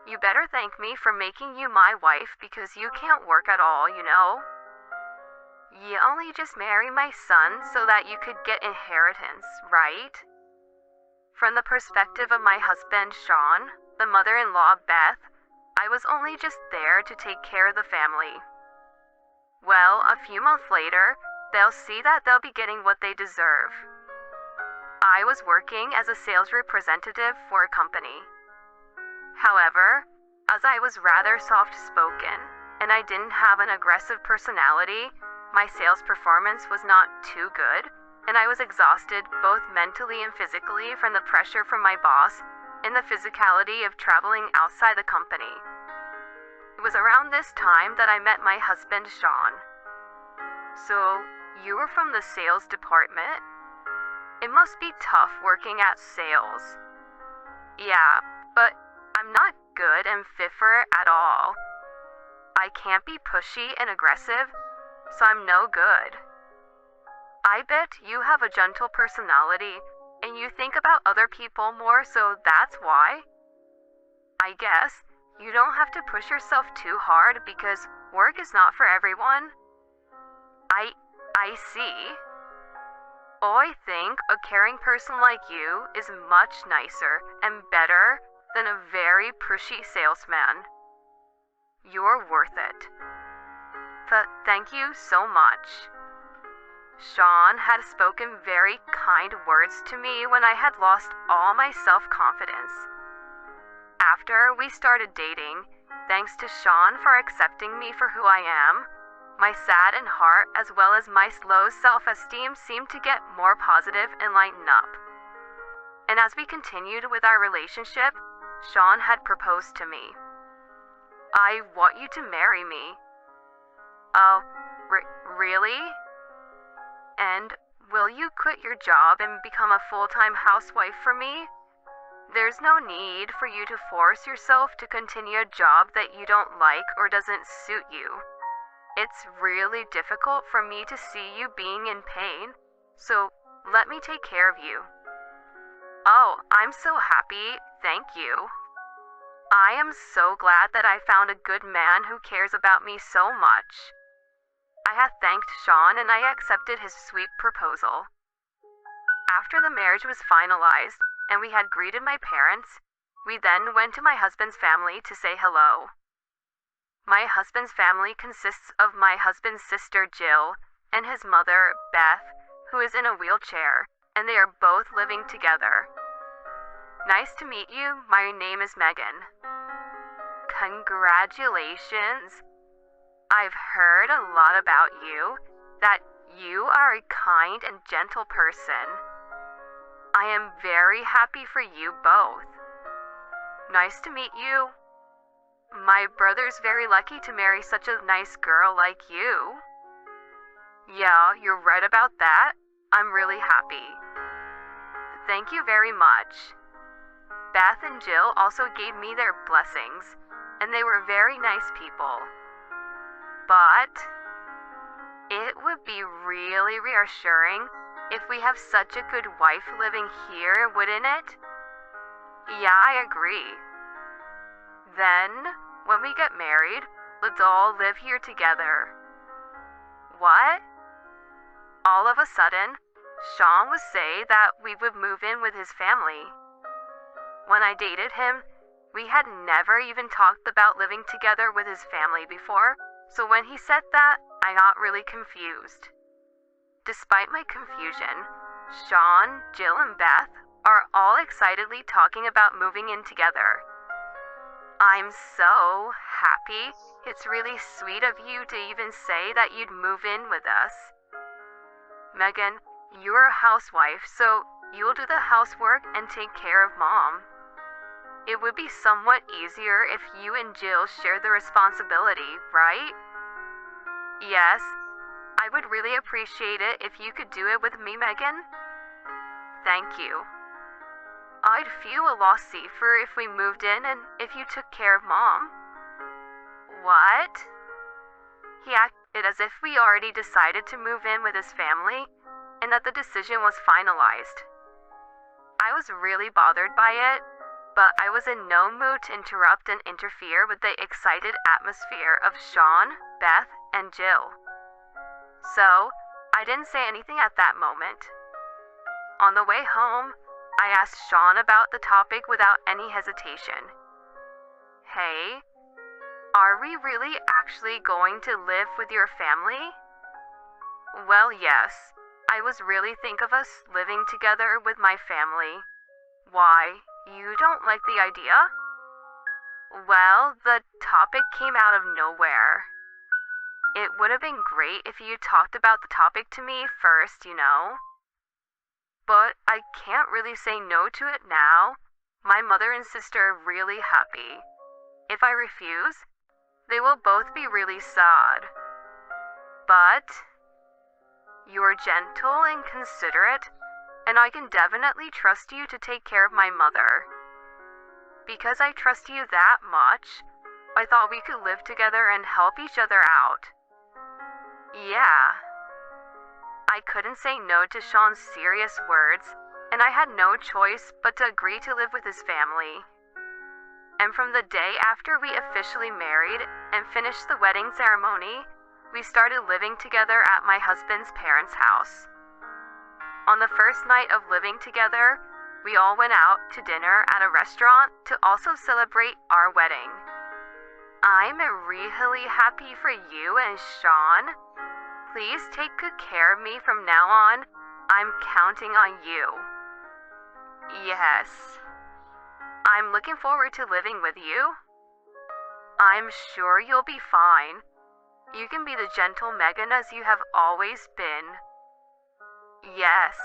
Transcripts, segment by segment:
You better thank me for making you my wife because you can't work at all, you know? You only just married my son so that you could get inheritance, right? From the perspective of my husband, Sean, the mother-in-law, Beth, I was only just there to take care of the family. Well, a few months later, they'll see that they'll be getting what they deserve. I was working as a sales representative for a company. However, as I was rather soft-spoken and I didn't have an aggressive personality, my sales performance was not too good, and I was exhausted both mentally and physically from the pressure from my boss and the physicality of traveling outside the company. It was around this time that I met my husband, Sean. So, you were from the sales department? It must be tough working at sales. Yeah, but I'm not good and fit for it at all. I can't be pushy and aggressive, so I'm no good. I bet you have a gentle personality and you think about other people more, so that's why. I guess you don't have to push yourself too hard because work is not for everyone. I see. I think a caring person like you is much nicer and better than a very pushy salesman. You're worth it. Thank you so much. Sean had spoken very kind words to me when I had lost all my self-confidence. After we started dating, thanks to Sean for accepting me for who I am, my saddened heart as well as my low self-esteem seemed to get more positive and lighten up. And as we continued with our relationship, Sean had proposed to me. I want you to marry me. Oh, really? And will you quit your job and become a full-time housewife for me? There's no need for you to force yourself to continue a job that you don't like or doesn't suit you. It's really difficult for me to see you being in pain, so let me take care of you. Oh, I'm so happy, thank you. I am so glad that I found a good man who cares about me so much. I had thanked Sean and I accepted his sweet proposal. After the marriage was finalized and we had greeted my parents, we then went to my husband's family to say hello. My husband's family consists of my husband's sister Jill and his mother Beth, who is in a wheelchair, and they are both living together. Nice to meet you, my name is Megan. Congratulations. I've heard a lot about you, that you are a kind and gentle person. I am very happy for you both. Nice to meet you. My brother's very lucky to marry such a nice girl like you. Yeah, you're right about that. I'm really happy. Thank you very much. Beth and Jill also gave me their blessings, and they were very nice people. But it would be really reassuring if we have such a good wife living here, wouldn't it? Yeah, I agree. Then, when we get married, let's all live here together. What? All of a sudden, Sean would say that we would move in with his family. When I dated him, we had never even talked about living together with his family before, so when he said that, I got really confused. Despite my confusion, Sean, Jill, and Beth are all excitedly talking about moving in together. I'm so happy. It's really sweet of you to even say that you'd move in with us. Megan, you're a housewife, so you'll do the housework and take care of Mom. It would be somewhat easier if you and Jill shared the responsibility, right? Yes, I would really appreciate it if you could do it with me, Megan. Thank you. I'd feel a lot safer if we moved in and if you took care of Mom. What? He acted as if we already decided to move in with his family and that the decision was finalized. I was really bothered by it, but I was in no mood to interrupt and interfere with the excited atmosphere of Sean, Beth, and Jill. So, I didn't say anything at that moment. On the way home, I asked Sean about the topic without any hesitation. Hey, are we really actually going to live with your family? Well, yes. I was really think of us living together with my family. Why, you don't like the idea? Well, the topic came out of nowhere. It would have been great if you talked about the topic to me first, you know. But I can't really say no to it now. My mother and sister are really happy. If I refuse, they will both be really sad. But you're gentle and considerate, and I can definitely trust you to take care of my mother. Because I trust you that much, I thought we could live together and help each other out. Yeah. I couldn't say no to Sean's serious words, and I had no choice but to agree to live with his family. And from the day after we officially married and finished the wedding ceremony, we started living together at my husband's parents' house. On the first night of living together, we all went out to dinner at a restaurant to also celebrate our wedding. I'm really happy for you and Sean. Please take good care of me from now on. I'm counting on you. Yes. I'm looking forward to living with you. I'm sure you'll be fine. You can be the gentle Megan as you have always been. Yes.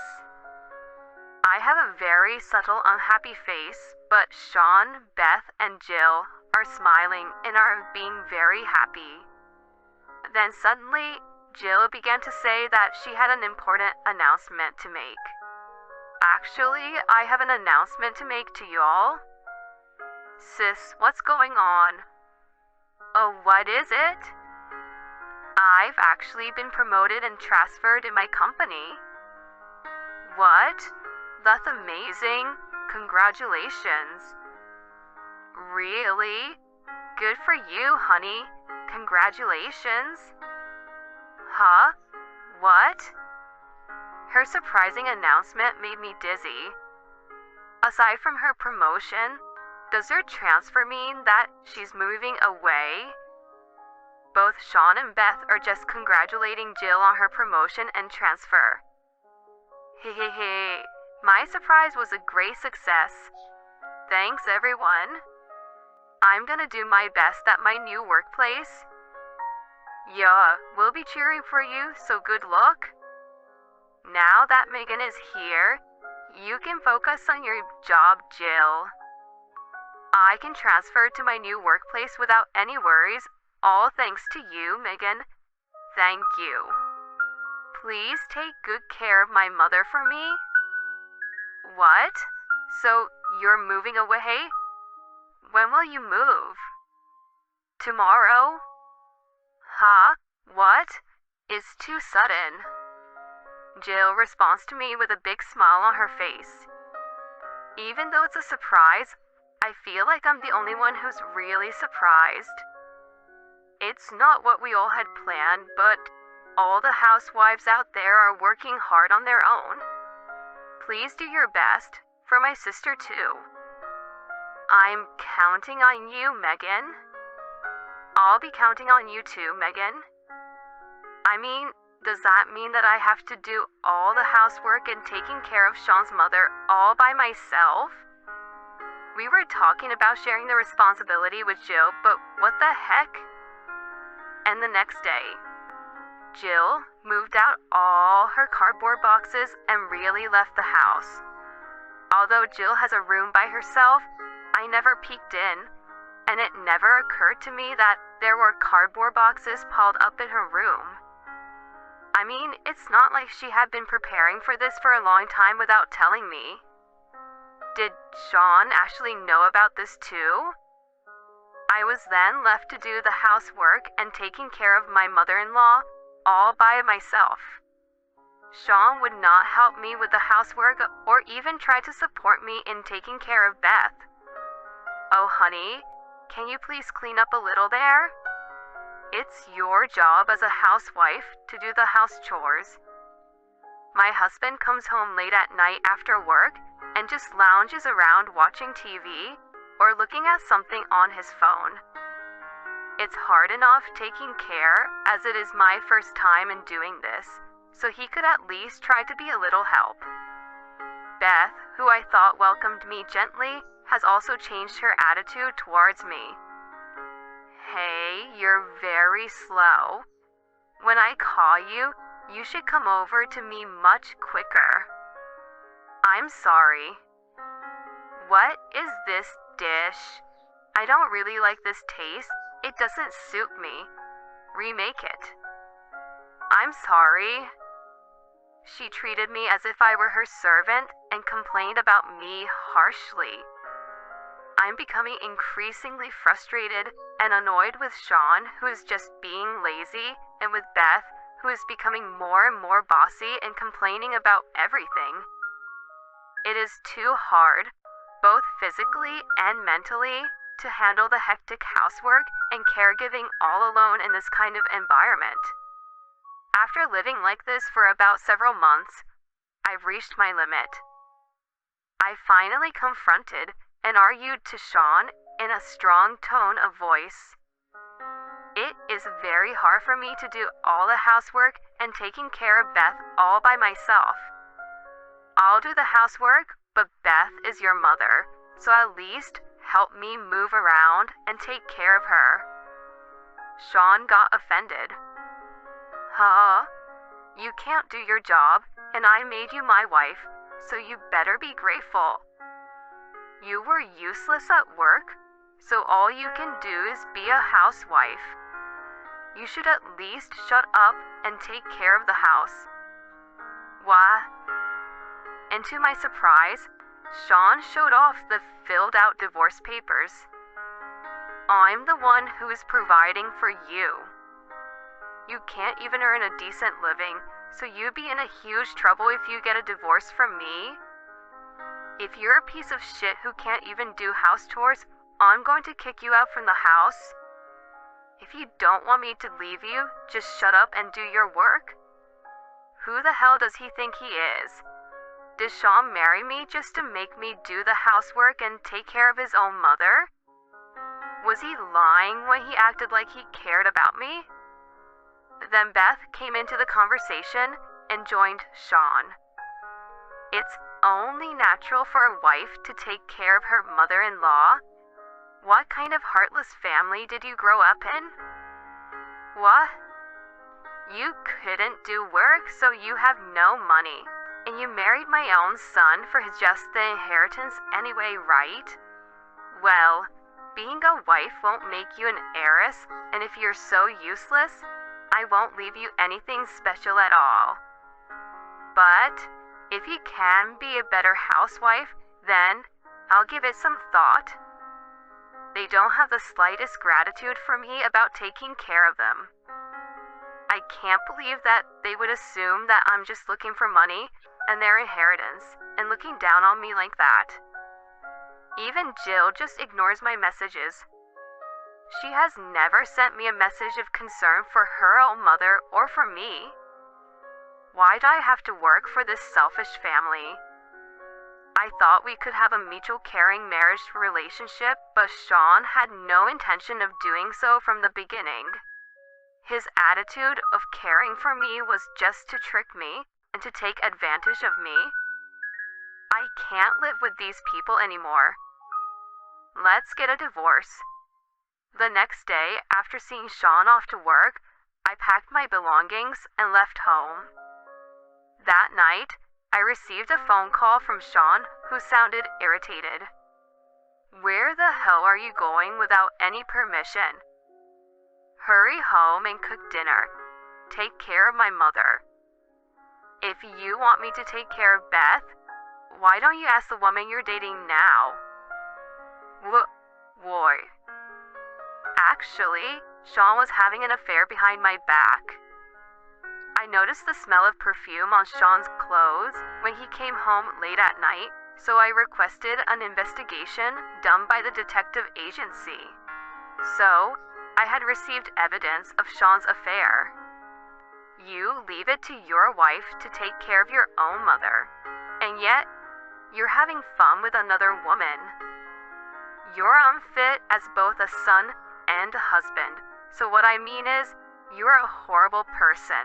I have a very subtle unhappy face, but Sean, Beth, and Jill are smiling and are being very happy. Then suddenly, Jill began to say that she had an important announcement to make. Actually, I have an announcement to make to you all. Sis, what's going on? Oh, what is it? I've actually been promoted and transferred in my company. What? That's amazing. Congratulations. Really? Good for you, honey. Congratulations. Huh? What? Her surprising announcement made me dizzy. Aside from her promotion, does her transfer mean that she's moving away? Both Sean and Beth are just congratulating Jill on her promotion and transfer. Hehehe, my surprise was a great success. Thanks, everyone. I'm gonna do my best at my new workplace. Yeah, we'll be cheering for you, so good luck. Now that Megan is here, you can focus on your job, Jill. I can transfer to my new workplace without any worries, all thanks to you, Megan. Thank you. Please take good care of my mother for me. What? So you're moving away? When will you move? Tomorrow? Huh? What? It's too sudden. Jill responds to me with a big smile on her face. Even though it's a surprise, I feel like I'm the only one who's really surprised. It's not what we all had planned, but all the housewives out there are working hard on their own. Please do your best, for my sister too. I'm counting on you, Megan. I'll be counting on you too, Megan. I mean, does that mean that I have to do all the housework and taking care of Sean's mother all by myself? We were talking about sharing the responsibility with Jill, but what the heck? And the next day, Jill moved out all her cardboard boxes and really left the house. Although Jill has a room by herself, I never peeked in, and it never occurred to me that there were cardboard boxes piled up in her room. I mean, it's not like she had been preparing for this for a long time without telling me. Did Sean actually know about this too? I was then left to do the housework and taking care of my mother-in-law all by myself. Sean would not help me with the housework or even try to support me in taking care of Beth. Oh, honey, can you please clean up a little there? It's your job as a housewife to do the house chores. My husband comes home late at night after work and just lounges around watching TV or looking at something on his phone. It's hard enough taking care as it is my first time in doing this, so he could at least try to be a little help. Beth, who I thought welcomed me gently, has also changed her attitude towards me. Hey, you're very slow. When I call you, you should come over to me much quicker. I'm sorry. What is this dish? I don't really like this taste. It doesn't suit me. Remake it. I'm sorry. She treated me as if I were her servant and complained about me harshly. I'm becoming increasingly frustrated and annoyed with Sean, who is just being lazy, and with Beth, who is becoming more and more bossy and complaining about everything. It is too hard, both physically and mentally, to handle the hectic housework and caregiving all alone in this kind of environment. After living like this for about several months, I've reached my limit. I finally confronted and argued to Sean in a strong tone of voice. It is very hard for me to do all the housework and taking care of Beth all by myself. I'll do the housework, but Beth is your mother, so at least help me move around and take care of her. Sean got offended. Huh? You can't do your job, and I made you my wife, so you better be grateful. You were useless at work, so all you can do is be a housewife. You should at least shut up and take care of the house. What? And to my surprise, Sean showed off the filled-out divorce papers. I'm the one who is providing for you. You can't even earn a decent living, so you'd be in a huge trouble if you get a divorce from me. If you're a piece of shit who can't even do house chores, I'm going to kick you out from the house. If you don't want me to leave you, just shut up and do your work. Who the hell does he think he is? Did Sean marry me just to make me do the housework and take care of his own mother? Was he lying when he acted like he cared about me? Then Beth came into the conversation and joined Sean. It's only natural for a wife to take care of her mother-in-law. What kind of heartless family did you grow up in? What? You couldn't do work, so you have no money. And you married my own son for just the inheritance anyway, right? Well, being a wife won't make you an heiress, and if you're so useless, I won't leave you anything special at all. But if you can be a better housewife, then I'll give it some thought. They don't have the slightest gratitude for me about taking care of them. I can't believe that they would assume that I'm just looking for money and their inheritance and looking down on me like that. Even Jill just ignores my messages. She has never sent me a message of concern for her own mother or for me. Why do I have to work for this selfish family? I thought we could have a mutual caring marriage relationship, but Sean had no intention of doing so from the beginning. His attitude of caring for me was just to trick me and to take advantage of me. I can't live with these people anymore. Let's get a divorce. The next day, after seeing Sean off to work, I packed my belongings and left home. That night, I received a phone call from Sean, who sounded irritated. Where the hell are you going without any permission? Hurry home and cook dinner. Take care of my mother. If you want me to take care of Beth, why don't you ask the woman you're dating now? Boy. Actually, Sean was having an affair behind my back. I noticed the smell of perfume on Sean's clothes when he came home late at night, So I requested an investigation done by the detective agency. So I had received evidence of Sean's affair. You leave it to your wife to take care of your own mother, and yet you're having fun with another woman. You're unfit as both a son and a husband, so what I mean is, you're a horrible person.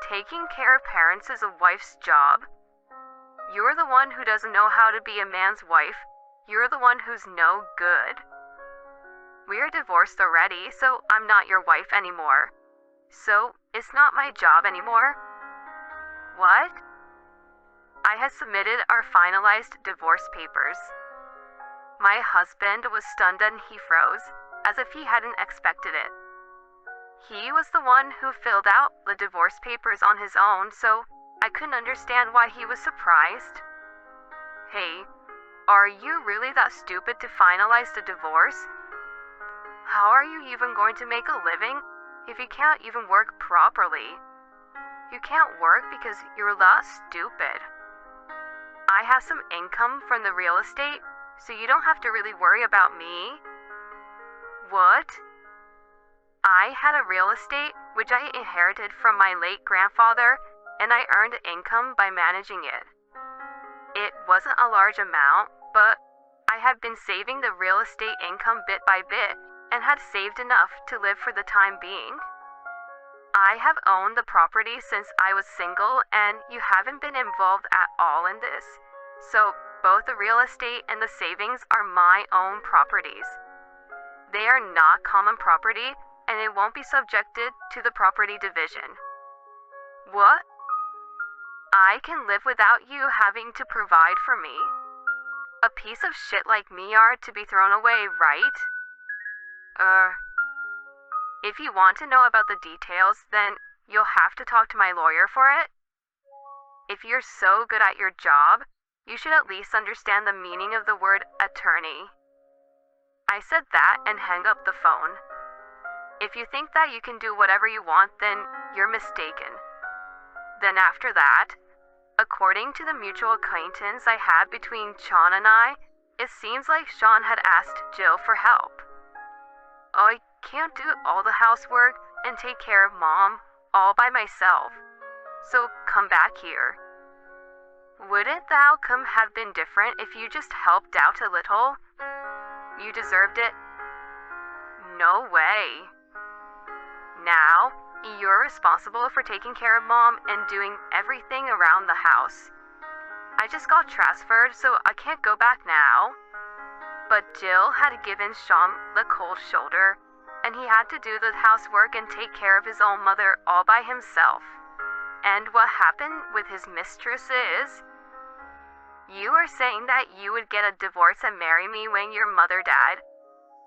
Taking care of parents is a wife's job. You're the one who doesn't know how to be a man's wife. You're the one who's no good. We're divorced already, so I'm not your wife anymore. So it's not my job anymore. What? I had submitted our finalized divorce papers. My husband was stunned and he froze, as if he hadn't expected it. He was the one who filled out the divorce papers on his own, so I couldn't understand why he was surprised. Hey, are you really that stupid to finalize the divorce? How are you even going to make a living if you can't even work properly? You can't work because you're that stupid. I have some income from the real estate, so you don't have to really worry about me. What? I had a real estate which I inherited from my late grandfather, and I earned income by managing it. It wasn't a large amount, but I had been saving the real estate income bit by bit and had saved enough to live for the time being. I have owned the property since I was single, and you haven't been involved at all in this. So both the real estate and the savings are my own properties. They are not common property, and it won't be subjected to the property division. What? I can live without you having to provide for me. A piece of shit like me are to be thrown away, right? If you want to know about the details, then you'll have to talk to my lawyer for it. If you're so good at your job, you should at least understand the meaning of the word attorney. I said that and hung up the phone. If you think that you can do whatever you want, then you're mistaken. Then after that, according to the mutual acquaintance I had between Sean and I, it seems like Sean had asked Jill for help. I can't do all the housework and take care of Mom all by myself, so come back here. Wouldn't the outcome have been different if you just helped out a little? You deserved it. No way. Now, you're responsible for taking care of Mom and doing everything around the house. I just got transferred, so I can't go back now. But Jill had given Sean the cold shoulder, and he had to do the housework and take care of his own mother all by himself. And what happened with his mistress is, you were saying that you would get a divorce and marry me when your mother died,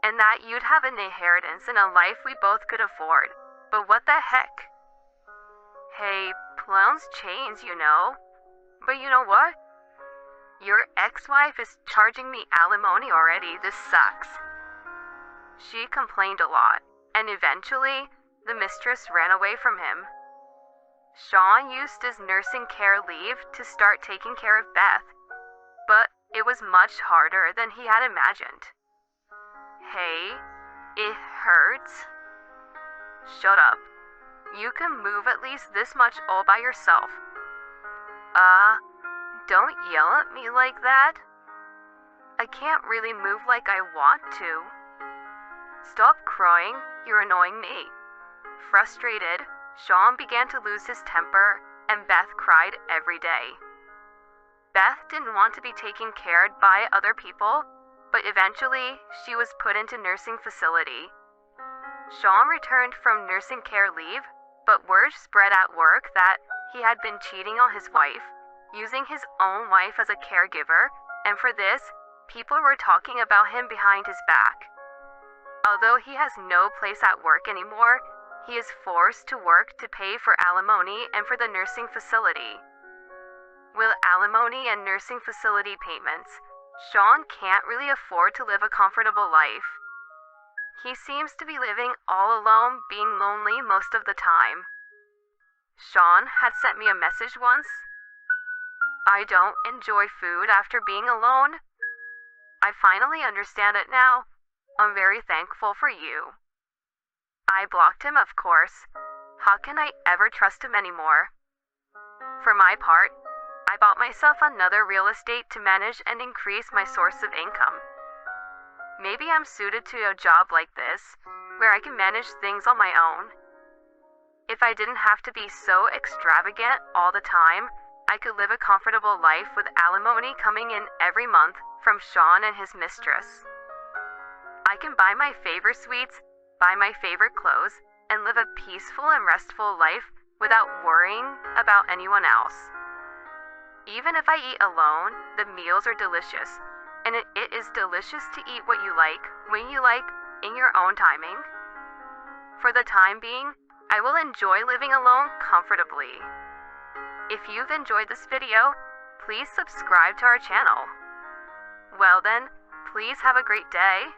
and that you'd have an inheritance and a life we both could afford. But what the heck? Hey, plans change, you know. But you know what? Your ex-wife is charging me alimony already. This sucks. She complained a lot, and eventually, the mistress ran away from him. Sean used his nursing care leave to start taking care of Beth, but it was much harder than he had imagined. Hey, it hurts. Shut up. You can move at least this much all by yourself. Don't yell at me like that. I can't really move like I want to. Stop crying, you're annoying me. Frustrated, Sean began to lose his temper, and Beth cried every day. Beth didn't want to be taken care of by other people, but eventually she was put into nursing facility. Sean returned from nursing care leave, but word spread at work that he had been cheating on his wife, using his own wife as a caregiver, and for this, people were talking about him behind his back. Although he has no place at work anymore, he is forced to work to pay for alimony and for the nursing facility. With alimony and nursing facility payments, Sean can't really afford to live a comfortable life. He seems to be living all alone, being lonely most of the time. Sean had sent me a message once. I don't enjoy food after being alone. I finally understand it now. I'm very thankful for you. I blocked him, of course. How can I ever trust him anymore? For my part, I bought myself another real estate to manage and increase my source of income. Maybe I'm suited to a job like this, where I can manage things on my own. If I didn't have to be so extravagant all the time, I could live a comfortable life with alimony coming in every month from Sean and his mistress. I can buy my favorite sweets, buy my favorite clothes, and live a peaceful and restful life without worrying about anyone else. Even if I eat alone, the meals are delicious, and it is delicious to eat what you like, when you like, in your own timing. For the time being, I will enjoy living alone comfortably. If you've enjoyed this video, please subscribe to our channel. Well then, please have a great day.